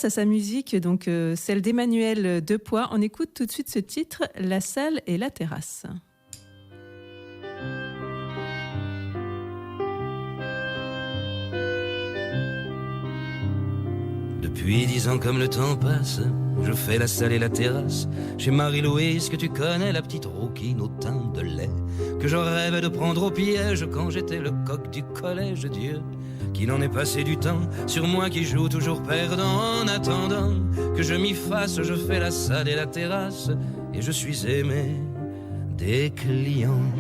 à sa musique, donc celle d'Emmanuel Depoix. On écoute tout de suite ce titre, La salle et la terrasse. Depuis 10 ans comme le temps passe, je fais la salle et la terrasse chez Marie-Louise que tu connais, la petite rouquine au teint de lait que je rêvais de prendre au piège quand j'étais le coq du collège. Dieu, qu'il en est passé du temps sur moi qui joue toujours perdant. En attendant que je m'y fasse, je fais la salle et la terrasse et je suis aimé des clients.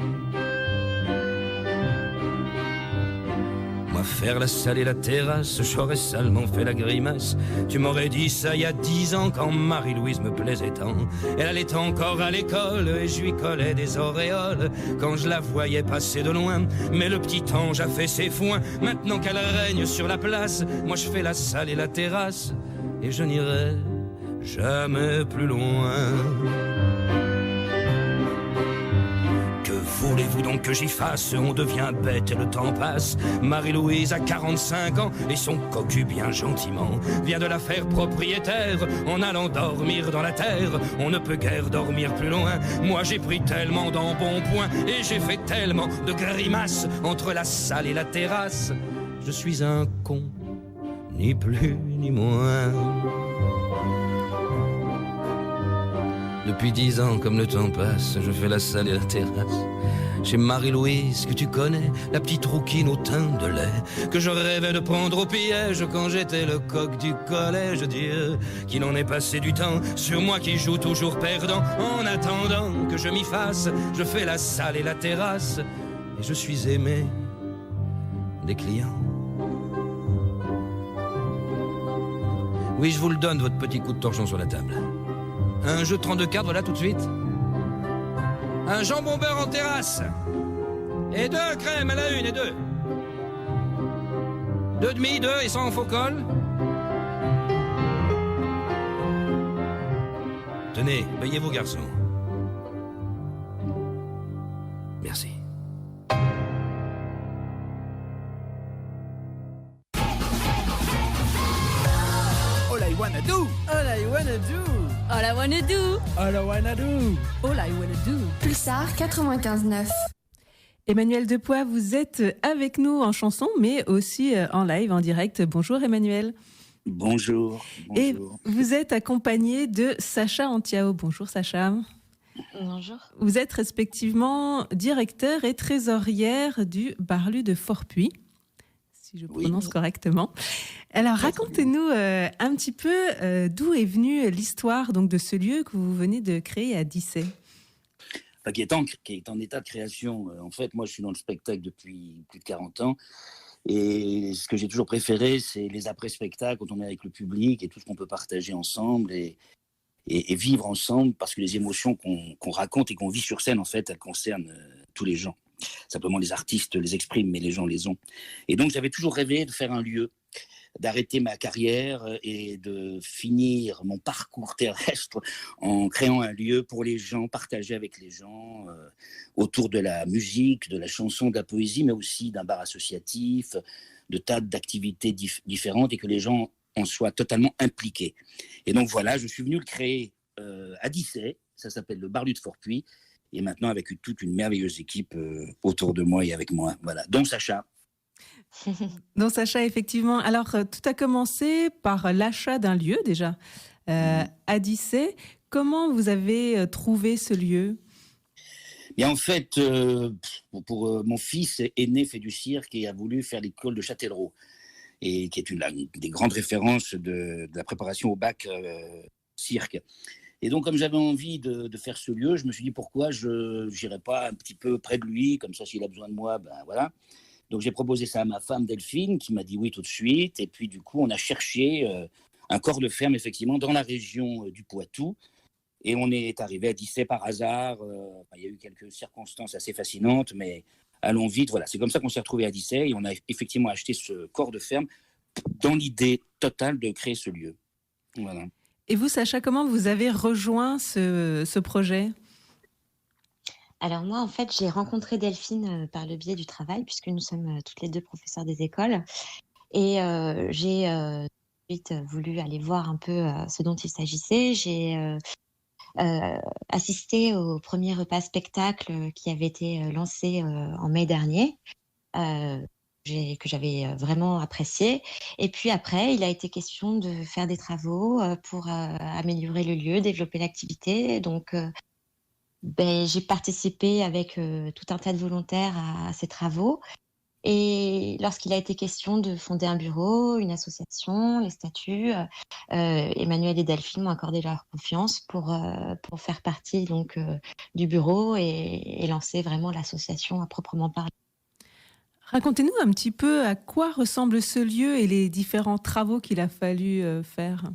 Moi faire la salle et la terrasse, j'aurais salement fait la grimace. Tu m'aurais dit ça il y a 10 ans quand Marie-Louise me plaisait tant. Elle allait encore à l'école et je lui collais des auréoles quand je la voyais passer de loin. Mais le petit ange a fait ses foins. Maintenant qu'elle règne sur la place, moi je fais la salle et la terrasse et je n'irai jamais plus loin. Voulez-vous donc que j'y fasse? On devient bête et le temps passe. Marie-Louise a 45 ans et son cocu bien gentiment vient de la faire propriétaire en allant dormir dans la terre. On ne peut guère dormir plus loin. Moi j'ai pris tellement d'embonpoint et j'ai fait tellement de grimaces entre la salle et la terrasse. Je suis un con, ni plus ni moins. Depuis 10 ans, comme le temps passe, je fais la salle et la terrasse chez Marie-Louise, que tu connais, la petite rouquine au teint de lait que je rêvais de prendre au piège quand j'étais le coq du collège. Dieu, qu'il en est passé du temps sur moi qui joue toujours perdant. En attendant que je m'y fasse, je fais la salle et la terrasse et je suis aimé des clients. Oui, je vous le donne, votre petit coup de torchon sur la table. Un jeu de 32 cartes, voilà tout de suite. Un jambon beurre en terrasse. Et 2 crèmes à la une et 2. 2 demi, 2 et sans faux col. Tenez, payez vos garçons. Merci. All I wanna do. All I wanna do. All I wanna do. All I wanna do. All I wanna do. Pulsar 95.9. Emmanuel Depoix, vous êtes avec nous en chanson, mais aussi en live, en direct. Bonjour Emmanuel. Bonjour. Et vous êtes accompagné de Sacha Antiao. Bonjour Sacha. Bonjour. Vous êtes respectivement directeur et trésorière du Barlu de Forpuy, si je prononce correctement. Alors racontez-nous un petit peu d'où est venue l'histoire donc, de ce lieu que vous venez de créer à Dissay. Qui est en état de création. En fait, moi, je suis dans le spectacle depuis plus de 40 ans. Et ce que j'ai toujours préféré, c'est les après-spectacles, quand on est avec le public et tout ce qu'on peut partager ensemble et vivre ensemble, parce que les émotions qu'on raconte et qu'on vit sur scène, en fait, elles concernent tous les gens. Simplement, les artistes les expriment, mais les gens les ont. Et donc, j'avais toujours rêvé de faire un lieu, d'arrêter ma carrière et de finir mon parcours terrestre en créant un lieu pour les gens, partager avec les gens autour de la musique, de la chanson, de la poésie, mais aussi d'un bar associatif, de tas d'activités différentes et que les gens en soient totalement impliqués. Et donc voilà, je suis venu le créer à Dissay, ça s'appelle le Barlu de Forpuy, et maintenant avec toute une merveilleuse équipe autour de moi et avec moi, voilà, dont Sacha. Donc Sacha, effectivement. Alors, tout a commencé par l'achat d'un lieu déjà à Dissay. Comment vous avez trouvé ce lieu ? Bien, en fait, pour mon fils aîné fait du cirque et a voulu faire l'école de Châtellerault, et qui est une des grandes références de la préparation au bac cirque. Et donc, comme j'avais envie de faire ce lieu, je me suis dit pourquoi je n'irais pas un petit peu près de lui, comme ça, s'il a besoin de moi, ben voilà. Donc, j'ai proposé ça à ma femme Delphine, qui m'a dit oui tout de suite. Et puis, du coup, on a cherché un corps de ferme, effectivement, dans la région du Poitou. Et on est arrivé à Dissay par hasard. Il y a eu quelques circonstances assez fascinantes, mais allons vite. Voilà, c'est comme ça qu'on s'est retrouvés à Dissay. Et on a effectivement acheté ce corps de ferme dans l'idée totale de créer ce lieu. Voilà. Et vous, Sacha, comment vous avez rejoint ce projet ? Alors moi, en fait, j'ai rencontré Delphine par le biais du travail, puisque nous sommes toutes les deux professeurs des écoles. Et j'ai ensuite voulu aller voir un peu ce dont il s'agissait. J'ai assisté au premier repas spectacle qui avait été lancé en mai dernier. Que j'avais vraiment apprécié. Et puis après, il a été question de faire des travaux pour améliorer le lieu, développer l'activité. Donc, j'ai participé avec tout un tas de volontaires à ces travaux. Et lorsqu'il a été question de fonder un bureau, une association, les statuts, Emmanuel et Delphine m'ont accordé leur confiance pour faire partie donc du bureau et lancer vraiment l'association à proprement parler. Racontez-nous un petit peu à quoi ressemble ce lieu et les différents travaux qu'il a fallu faire.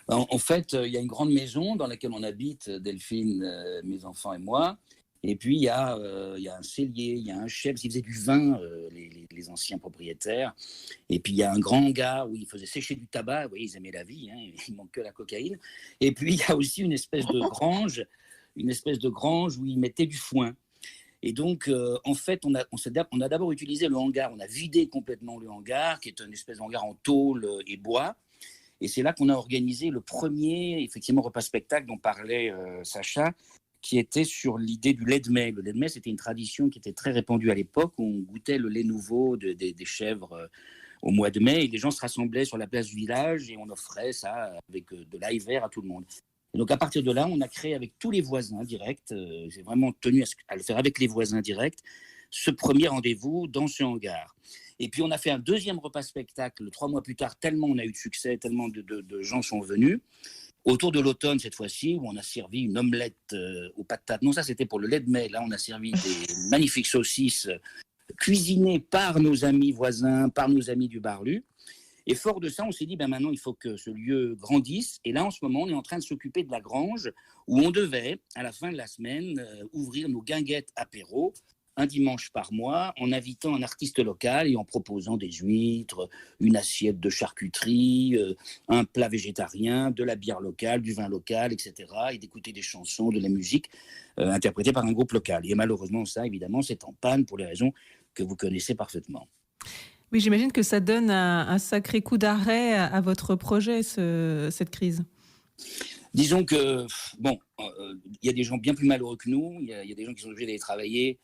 En fait, il y a une grande maison dans laquelle on habite, Delphine, mes enfants et moi. Et puis, il y a un cellier, il y a un chef, ils faisaient du vin, les anciens propriétaires. Et puis, il y a un grand hangar où ils faisaient sécher du tabac. Vous voyez, ils aimaient la vie, hein, il manque que la cocaïne. Et puis, il y a aussi une espèce de grange où ils mettaient du foin. Et donc, en fait, on a d'abord utilisé le hangar. On a vidé complètement le hangar, qui est une espèce de hangar en tôle et bois. Et c'est là qu'on a organisé le premier, effectivement, repas-spectacle dont parlait Sacha, qui était sur l'idée du lait de mai. Le lait de mai, c'était une tradition qui était très répandue à l'époque, où on goûtait le lait nouveau des chèvres au mois de mai. Et les gens se rassemblaient sur la place du village et on offrait ça avec de l'ail vert à tout le monde. Et donc, à partir de là, on a créé avec tous les voisins directs, j'ai vraiment tenu à le faire avec les voisins directs, ce premier rendez-vous dans ce hangar. Et puis, on a fait un deuxième repas-spectacle 3 mois plus tard, tellement on a eu de succès, tellement de gens sont venus. Autour de l'automne, cette fois-ci, où on a servi une omelette aux patates. Non, ça, c'était pour le lait de mai. Là, on a servi des magnifiques saucisses cuisinées par nos amis voisins, par nos amis du Barlu. Et fort de ça, on s'est dit, maintenant, il faut que ce lieu grandisse. Et là, en ce moment, on est en train de s'occuper de la grange où on devait, à la fin de la semaine, ouvrir nos guinguettes apéro un dimanche par mois en invitant un artiste local et en proposant des huîtres, une assiette de charcuterie, un plat végétarien, de la bière locale, du vin local, etc. et d'écouter des chansons, de la musique interprétée par un groupe local. Et malheureusement, ça, évidemment, c'est en panne pour les raisons que vous connaissez parfaitement. Oui, j'imagine que ça donne un sacré coup d'arrêt à votre projet, cette crise. Disons que, il y a des gens bien plus malheureux que nous, il y a des gens qui sont obligés d'aller travailler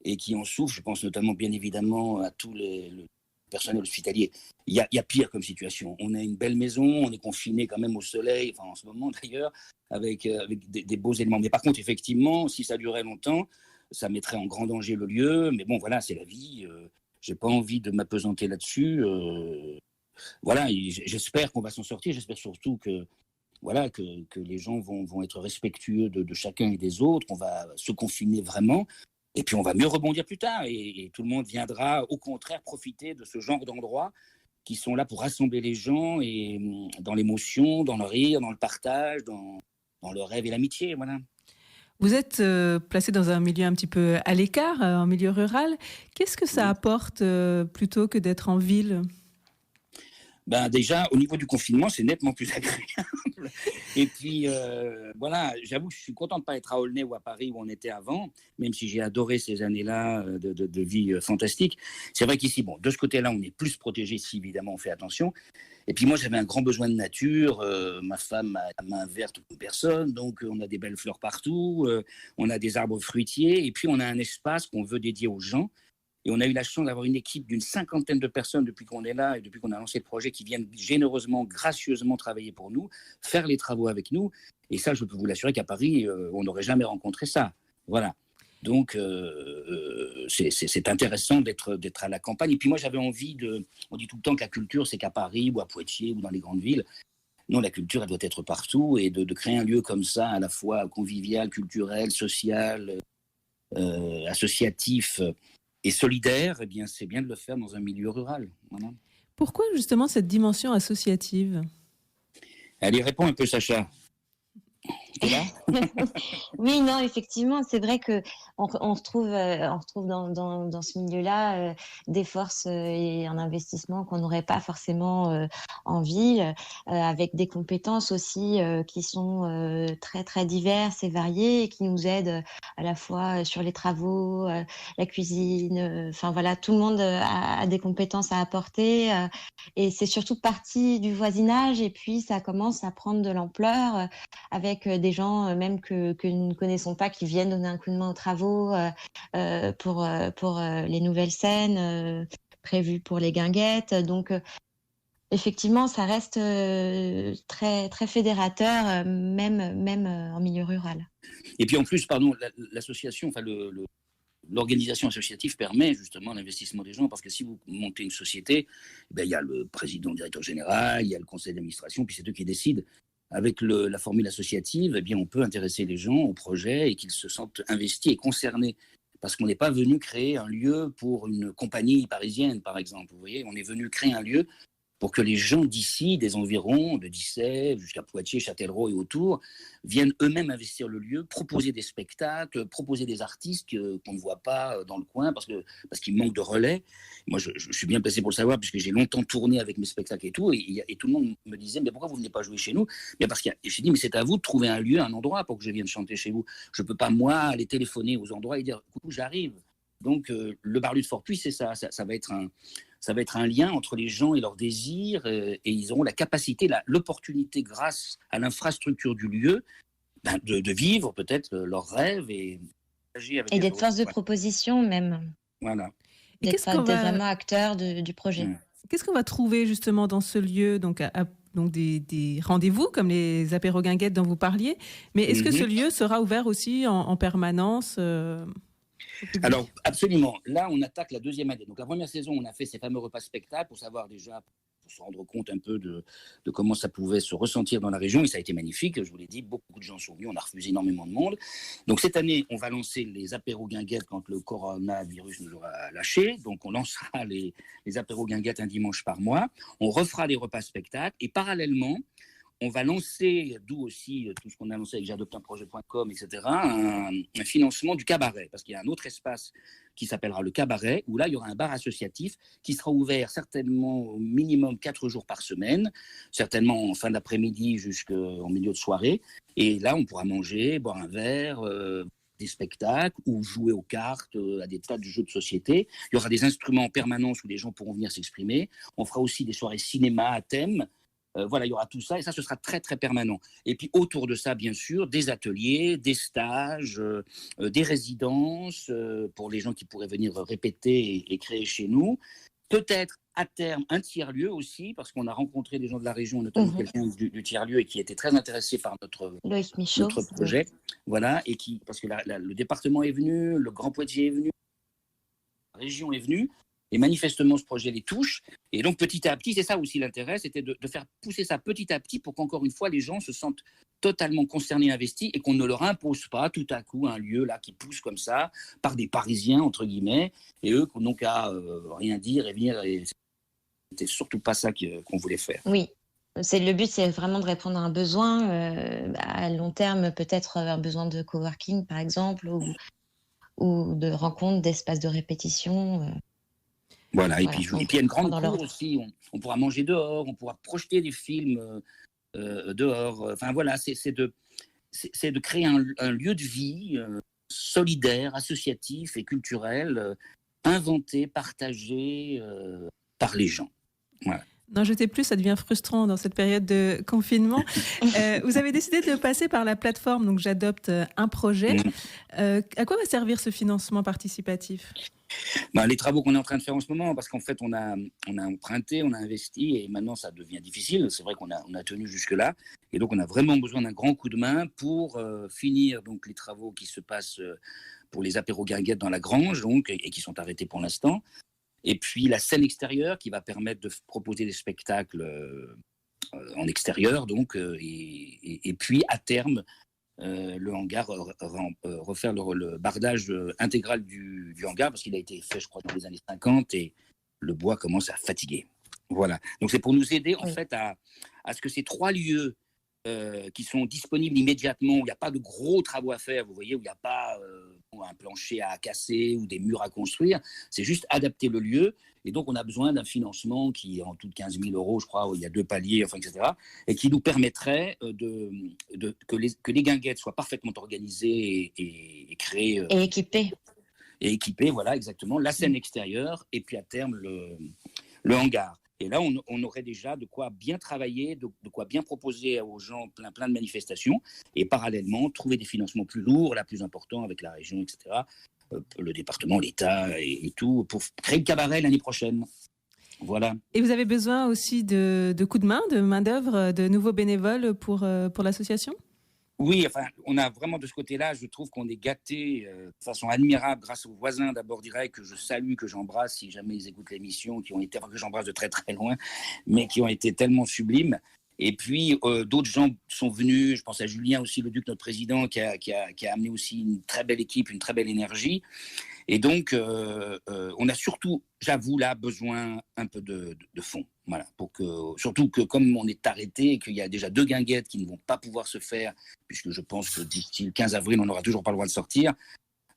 et qui en souffrent. Je pense notamment, bien évidemment, à tous le personnel hospitalier. Il y a pire comme situation. On a une belle maison, on est confiné quand même au soleil, en ce moment d'ailleurs, avec des beaux éléments. Mais par contre, effectivement, si ça durait longtemps, ça mettrait en grand danger le lieu. Mais bon, voilà, c'est la vie. J'ai pas envie de m'apesanter là-dessus. Voilà, j'espère qu'on va s'en sortir. J'espère surtout que les gens vont être respectueux de chacun et des autres. On va se confiner vraiment. Et puis, on va mieux rebondir plus tard. Et tout le monde viendra, au contraire, profiter de ce genre d'endroits qui sont là pour rassembler les gens et dans l'émotion, dans le rire, dans le partage, dans le rêve et l'amitié. Voilà. Vous êtes placé dans un milieu un petit peu à l'écart, en milieu rural. Qu'est-ce que ça apporte plutôt que d'être en ville ? Déjà, au niveau du confinement, c'est nettement plus agréable. Et puis, j'avoue que je suis content de ne pas être à Aulnay ou à Paris où on était avant, même si j'ai adoré ces années-là de vie fantastique. C'est vrai qu'ici, de ce côté-là, on est plus protégé si, évidemment, on fait attention. Et puis moi, j'avais un grand besoin de nature. Ma femme a la main verte comme personne, donc on a des belles fleurs partout, on a des arbres fruitiers, et puis on a un espace qu'on veut dédier aux gens. Et on a eu la chance d'avoir une équipe d'une 50aine de personnes depuis qu'on est là et depuis qu'on a lancé le projet qui viennent généreusement, gracieusement travailler pour nous, faire les travaux avec nous. Et ça, je peux vous l'assurer qu'à Paris, on n'aurait jamais rencontré ça. Voilà. Donc, c'est intéressant d'être à la campagne. Et puis moi, j'avais envie on dit tout le temps que la culture, c'est qu'à Paris ou à Poitiers ou dans les grandes villes. Non, la culture, elle doit être partout. Et de créer un lieu comme ça, à la fois convivial, culturel, social, associatif et solidaire, eh bien, c'est bien de le faire dans un milieu rural. Voilà. Pourquoi justement cette dimension associative ? Allez, réponds un peu, Sacha. T'es là? Oui, non, effectivement, c'est vrai que on retrouve dans ce milieu-là des forces et un investissement qu'on n'aurait pas forcément en ville, avec des compétences aussi qui sont très très diverses et variées et qui nous aident à la fois sur les travaux, la cuisine. Enfin voilà, tout le monde a des compétences à apporter et c'est surtout partie du voisinage et puis ça commence à prendre de l'ampleur. Avec des gens même que nous ne connaissons pas qui viennent donner un coup de main aux travaux pour les nouvelles scènes prévues pour les guinguettes. Donc, effectivement, ça reste très, très fédérateur, même en milieu rural. Et puis en plus, pardon, l'association, enfin l'organisation associative permet justement l'investissement des gens, parce que si vous montez une société, il y a le président, le directeur général, il y a le conseil d'administration, puis c'est eux qui décident. Avec la formule associative, on peut intéresser les gens au projet et qu'ils se sentent investis et concernés. Parce qu'on n'est pas venu créer un lieu pour une compagnie parisienne, par exemple. Vous voyez, on est venu créer un lieu pour que les gens d'ici, des environs, de Dissay jusqu'à Poitiers, Châtellerault et autour, viennent eux-mêmes investir le lieu, proposer des spectacles, proposer des artistes qu'on ne voit pas dans le coin parce qu'il manque de relais. Moi, je suis bien placé pour le savoir puisque j'ai longtemps tourné avec mes spectacles et tout, et tout le monde me disait « mais pourquoi vous ne venez pas jouer chez nous ?» Parce que j'ai dit « mais c'est à vous de trouver un lieu, un endroit pour que je vienne chanter chez vous. Je ne peux pas, moi, aller téléphoner aux endroits et dire « coucou, j'arrive ». Donc, le Barlu de Fortpuy, c'est ça. Ça va être un lien entre les gens et leurs désirs, et ils auront la capacité, l'opportunité, grâce à l'infrastructure du lieu, de vivre peut-être leurs rêves et d'être force de proposition même. Voilà. D'être vraiment acteur du projet. Qu'est-ce qu'on va trouver justement dans ce lieu, donc des rendez-vous comme les apéros guinguettes dont vous parliez, mais est-ce que ce lieu sera ouvert aussi en permanence Alors, absolument. Là, on attaque la deuxième année. Donc, la première saison, on a fait ces fameux repas spectacles pour savoir déjà, pour se rendre compte un peu de comment ça pouvait se ressentir dans la région. Et ça a été magnifique. Je vous l'ai dit, beaucoup de gens sont venus. On a refusé énormément de monde. Donc, cette année, on va lancer les apéros guinguettes quand le coronavirus nous aura lâchés. Donc, on lancera les apéros guinguettes un dimanche par mois. On refera les repas spectacles. Et parallèlement, on va lancer, d'où aussi tout ce qu'on a lancé avec j'adopteunprojet.com, etc., un financement du cabaret, parce qu'il y a un autre espace qui s'appellera le cabaret, où là, il y aura un bar associatif qui sera ouvert certainement au minimum 4 jours par semaine, certainement en fin d'après-midi jusqu'en milieu de soirée. Et là, on pourra manger, boire un verre, des spectacles ou jouer aux cartes, à des tas de jeux de société. Il y aura des instruments en permanence où les gens pourront venir s'exprimer. On fera aussi des soirées cinéma à thème. Voilà, il y aura tout ça et ça, ce sera très, très permanent. Et puis, autour de ça, bien sûr, des ateliers, des stages, des résidences pour les gens qui pourraient venir répéter et créer chez nous. Peut-être, à terme, un tiers-lieu aussi, parce qu'on a rencontré des gens de la région, notamment quelqu'un du tiers-lieu, et qui était très intéressé par notre projet. Voilà, et parce que le département est venu, le Grand Poitiers est venu, la région est venue. Et manifestement, ce projet les touche. Et donc, petit à petit, c'est ça aussi l'intérêt, c'était de faire pousser ça petit à petit pour qu'encore une fois, les gens se sentent totalement concernés, investis, et qu'on ne leur impose pas tout à coup un lieu là qui pousse comme ça, par des Parisiens, entre guillemets, et eux n'ont qu'à rien dire et venir. Et c'était surtout pas ça qu'on voulait faire. Oui. Le but, c'est vraiment de répondre à un besoin, à long terme, peut-être un besoin de coworking, par exemple, ou de rencontres, d'espaces de répétition. Voilà, et puis il y a une grande cour aussi, on pourra manger dehors, on pourra projeter des films dehors. Enfin voilà, c'est de créer un lieu de vie solidaire, associatif et culturel, inventé, partagé par les gens. Voilà. N'en jetez plus, ça devient frustrant dans cette période de confinement. Vous avez décidé de passer par la plateforme, donc j'adopte un projet. À quoi va servir ce financement participatif ? Les travaux qu'on est en train de faire en ce moment, parce qu'en fait, on a emprunté, on a investi, et maintenant, ça devient difficile. C'est vrai qu'on a tenu jusque-là. Et donc, on a vraiment besoin d'un grand coup de main pour finir donc, les travaux qui se passent pour les apéros guinguettes dans la Grange, donc, et qui sont arrêtés pour l'instant. Et puis, la scène extérieure qui va permettre de proposer des spectacles en extérieur, donc, et puis, à terme, le hangar, refaire le bardage intégral du hangar, parce qu'il a été fait, je crois, dans les années 50, et le bois commence à fatiguer. Voilà. Donc, c'est pour nous aider, en fait, à ce que ces 3 lieux qui sont disponibles immédiatement, où il n'y a pas de gros travaux à faire, vous voyez, où il n'y a pas un plancher à casser ou des murs à construire. C'est juste adapter le lieu. Et donc, on a besoin d'un financement qui est en tout de 15 000 euros, je crois, où il y a 2 paliers, enfin, etc., et qui nous permettrait que les guinguettes soient parfaitement organisées et créées. Et équipées. Et équipées, voilà, exactement. La scène extérieure et puis à terme, le hangar. Et là, on aurait déjà de quoi bien travailler, de quoi bien proposer aux gens plein de manifestations et parallèlement trouver des financements plus lourds, là, plus importants avec la région, etc., le département, l'État et tout, pour créer le cabaret l'année prochaine. Voilà. Et vous avez besoin aussi de coups de main, de main-d'œuvre, de nouveaux bénévoles pour l'association ? Oui, enfin, on a vraiment de ce côté-là, je trouve qu'on est gâtés de façon admirable grâce aux voisins d'abord direct que je salue, que j'embrasse si jamais ils écoutent l'émission, que j'embrasse de très très loin, mais qui ont été tellement sublimes. Et puis d'autres gens sont venus, je pense à Julien aussi, le Duc, notre président, qui a amené aussi une très belle équipe, une très belle énergie. Et donc, on a surtout, j'avoue, là, besoin un peu de fonds. Voilà, surtout que comme on est arrêté et qu'il y a déjà 2 guinguettes qui ne vont pas pouvoir se faire, puisque je pense que d'ici le 15 avril, on n'aura toujours pas le droit de sortir.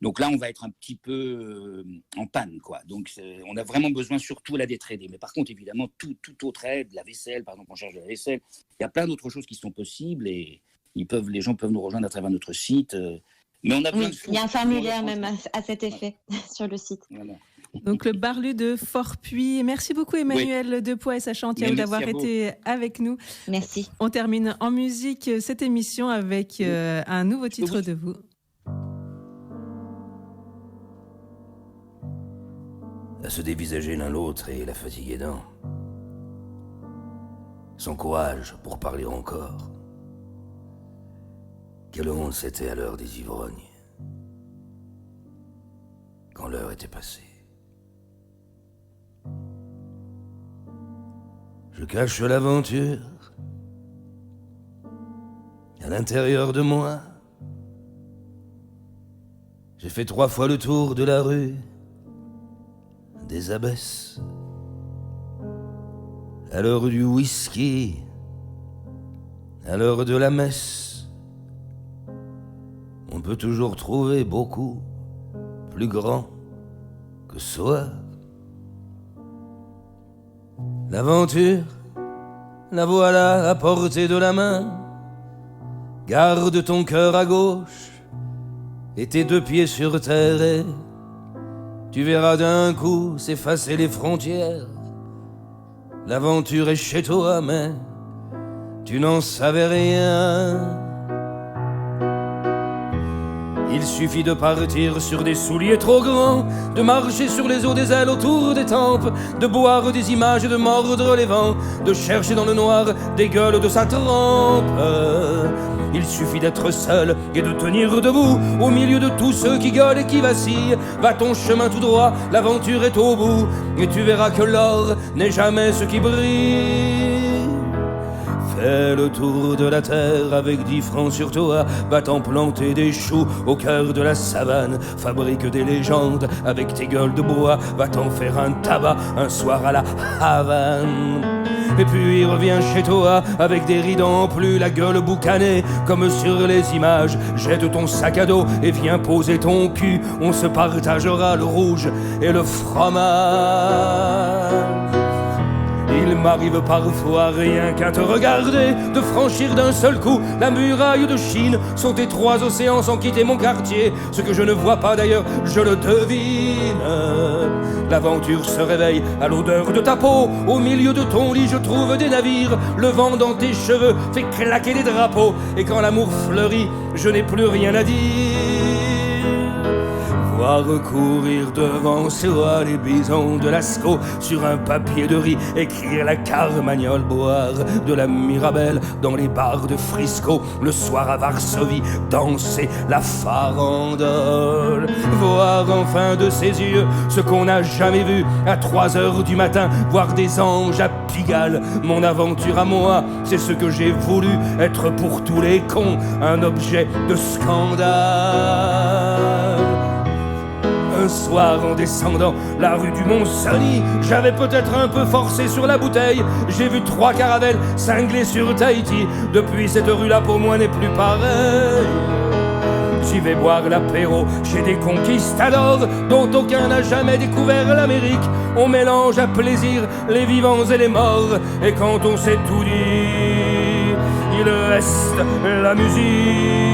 Donc là, on va être un petit peu en panne, quoi. Donc, on a vraiment besoin surtout là d'être aidé. Mais par contre, évidemment, tout autre aide, la vaisselle, par exemple, on charge de la vaisselle. Il y a plein d'autres choses qui sont possibles et les gens peuvent nous rejoindre à travers notre site. Mais on a besoin il y a un formulaire même à cet effet sur le site. Voilà. Donc le Barlu de Forpuy. Merci beaucoup Emmanuel Depoix et Sacha Antiaou d'avoir été avec nous. Merci. On termine en musique cette émission avec un nouveau titre de vous. À se dévisager l'un l'autre et la fatigue aidant. Son courage pour parler encore. Quelle honte c'était à l'heure des ivrognes, quand l'heure était passée. Je cache l'aventure à l'intérieur de moi. J'ai fait 3 fois le tour de la rue des abbesses. À l'heure du whisky, à l'heure de la messe, on peut toujours trouver beaucoup plus grand que soi. L'aventure, la voilà à portée de la main. Garde ton cœur à gauche et tes 2 pieds sur terre et tu verras d'un coup s'effacer les frontières. L'aventure est chez toi mais tu n'en savais rien. Il suffit de partir sur des souliers trop grands, de marcher sur les os des ailes autour des tempes, de boire des images et de mordre les vents, de chercher dans le noir des gueules de sa trempe. Il suffit d'être seul et de tenir debout au milieu de tous ceux qui gueulent et qui vacillent. Va ton chemin tout droit, l'aventure est au bout, et tu verras que l'or n'est jamais ce qui brille. Fais le tour de la terre avec 10 francs sur toi. Va t'en planter des choux au cœur de la savane. Fabrique des légendes avec tes gueules de bois. Va t'en faire un tabac un soir à la Havane. Et puis reviens chez toi avec des rides en plus, la gueule boucanée comme sur les images. Jette ton sac à dos et viens poser ton cul. On se partagera le rouge et le fromage. Il m'arrive parfois rien qu'à te regarder de franchir d'un seul coup la muraille de Chine, sauter 3 océans sans quitter mon quartier. Ce que je ne vois pas d'ailleurs, je le devine. L'aventure se réveille à l'odeur de ta peau. Au milieu de ton lit je trouve des navires. Le vent dans tes cheveux fait claquer les drapeaux. Et quand l'amour fleurit, je n'ai plus rien à dire. Voir courir devant soi les bisons de Lascaux sur un papier de riz, écrire la Carmagnole, boire de la Mirabelle dans les bars de Frisco, le soir à Varsovie, danser la farandole. Voir enfin de ses yeux ce qu'on n'a jamais vu à 3 heures du matin, voir des anges à Pigalle. Mon aventure à moi, c'est ce que j'ai voulu être pour tous les cons, un objet de scandale. Un soir en descendant la rue du Mont-Cenis, j'avais peut-être un peu forcé sur la bouteille. J'ai vu 3 caravelles cinglées sur Tahiti. Depuis cette rue-là pour moi n'est plus pareille. J'y vais boire l'apéro chez des conquistadors dont aucun n'a jamais découvert l'Amérique. On mélange à plaisir les vivants et les morts. Et quand on s'est tout dit, il reste la musique.